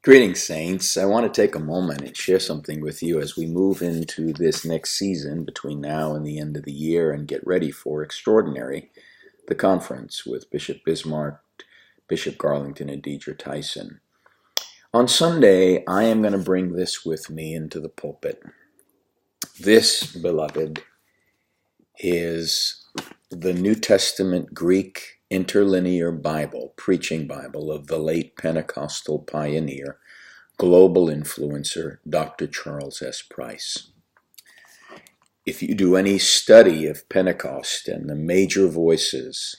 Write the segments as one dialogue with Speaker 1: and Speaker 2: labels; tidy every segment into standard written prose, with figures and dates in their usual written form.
Speaker 1: Greetings, Saints. I want to take a moment and share something with you as we move into this next season between now and the end of the year and get ready for Extraordinary, the conference with Bishop Bismarck, Bishop Garlington, and Deidre Tyson. On Sunday, I am going to bring this with me into the pulpit. This, beloved, is the New Testament Greek interlinear Bible, preaching Bible of the late Pentecostal pioneer, global influencer, Dr. Charles S. Price. If you do any study of Pentecost and the major voices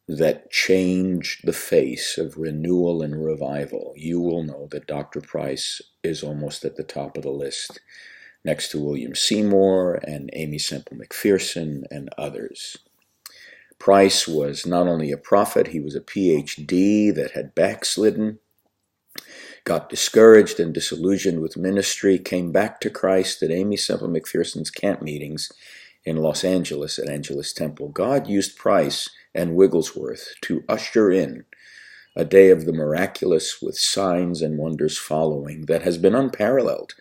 Speaker 1: that changed the face of renewal and revival, you will know that Dr. Price is almost at the top of the list, next to William Seymour and Aimee Semple McPherson and others. Price was not only a prophet, he was a PhD that had backslidden, got discouraged and disillusioned with ministry, came back to Christ at Aimee Semple McPherson's camp meetings in Los Angeles at Angelus Temple. God used Price and Wigglesworth to usher in a day of the miraculous with signs and wonders following that has been unparalleled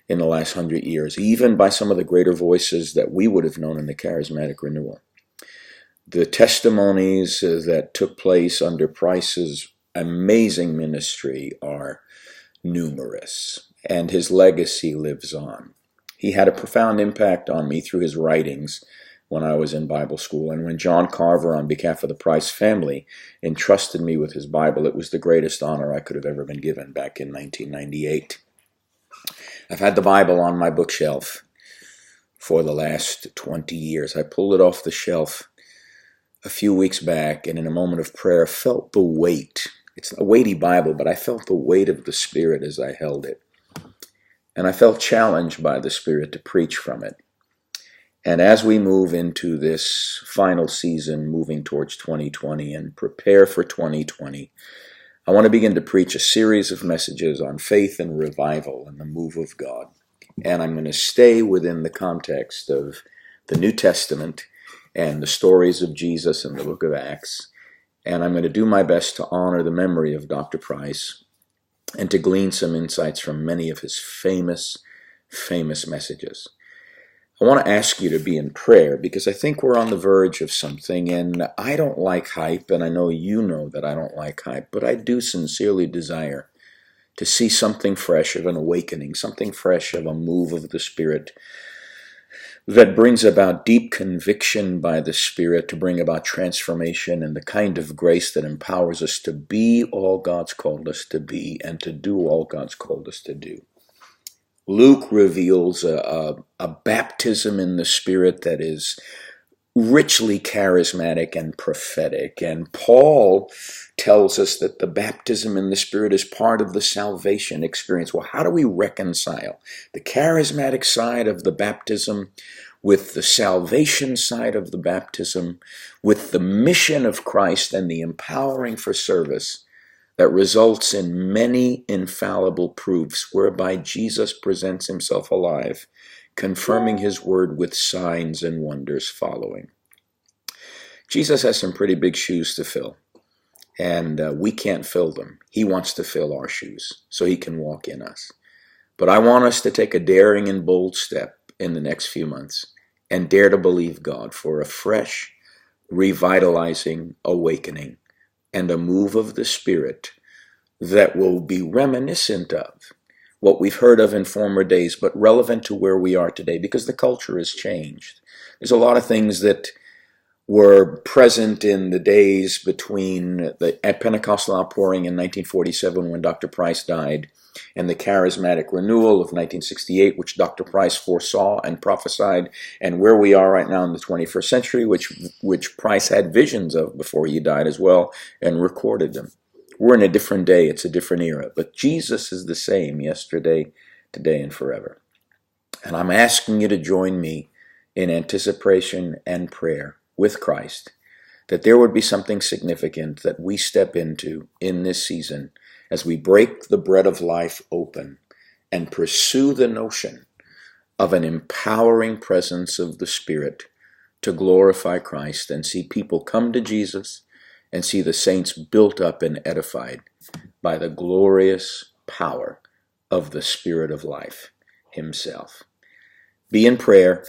Speaker 1: in the last 100 years, even by some of the greater voices that we would have known in the charismatic renewal. The testimonies that took place under Price's amazing ministry are numerous, and his legacy lives on. He had a profound impact on me through his writings when I was in Bible school, and when John Carver, on behalf of the Price family, entrusted me with his Bible, it was the greatest honor I could have ever been given back in 1998. I've had the Bible on my bookshelf for the last 20 years. I pulled it off the shelf a few weeks back, and in a moment of prayer, felt the weight. It's a weighty Bible, but I felt the weight of the Spirit as I held it. And I felt challenged by the Spirit to preach from it. And as we move into this final season, moving towards 2020 and prepare for 2020, I want to begin to preach a series of messages on faith and revival and the move of God. And I'm going to stay within the context of the New Testament and the stories of Jesus in the book of Acts. And I'm going to do my best to honor the memory of Dr. Price and to glean some insights from many of his famous messages. I want to ask you to be in prayer because I think we're on the verge of something, and I don't like hype, and I know you know that I don't like hype, but I do sincerely desire to see something fresh of an awakening, something fresh of a move of the Spirit that brings about deep conviction by the Spirit to bring about transformation and the kind of grace that empowers us to be all God's called us to be and to do all God's called us to do. Luke reveals a baptism in the Spirit that is richly charismatic and prophetic. And Paul tells us that the baptism in the Spirit is part of the salvation experience. Well, how do we reconcile the charismatic side of the baptism with the salvation side of the baptism, with the mission of Christ and the empowering for service that results in many infallible proofs whereby Jesus presents himself alive, confirming his word with signs and wonders following? Jesus has some pretty big shoes to fill, and we can't fill them. He wants to fill our shoes so he can walk in us. But I want us to take a daring and bold step in the next few months and dare to believe God for a fresh, revitalizing awakening and a move of the Spirit that will be reminiscent of what we've heard of in former days, but relevant to where we are today because the culture has changed. There's a lot of things that were present in the days between the Pentecostal outpouring in 1947 when Dr. Price died and the charismatic renewal of 1968, which Dr. Price foresaw and prophesied, and where we are right now in the 21st century, which Price had visions of before he died as well and recorded them. We're in a different day. It's a different era. But Jesus is the same yesterday, today, and forever. And I'm asking you to join me in anticipation and prayer with Christ, that there would be something significant that we step into in this season as we break the bread of life open and pursue the notion of an empowering presence of the Spirit to glorify Christ and see people come to Jesus and see the saints built up and edified by the glorious power of the Spirit of life himself. Be in prayer.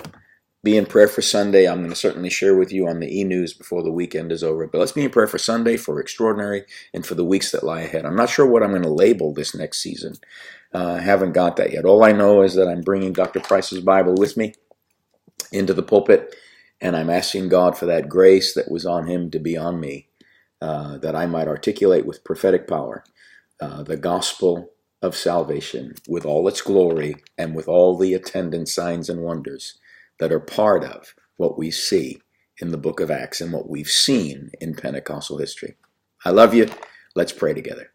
Speaker 1: Be in prayer for Sunday. I'm going to certainly share with you on the e-news before the weekend is over. But let's be in prayer for Sunday, for Extraordinary, and for the weeks that lie ahead. I'm not sure what I'm going to label this next season. I haven't got that yet. All I know is that I'm bringing Dr. Price's Bible with me into the pulpit, and I'm asking God for that grace that was on him to be on me, that I might articulate with prophetic power the gospel of salvation with all its glory and with all the attendant signs and wonders that are part of what we see in the book of Acts and what we've seen in Pentecostal history. I love you. Let's pray together.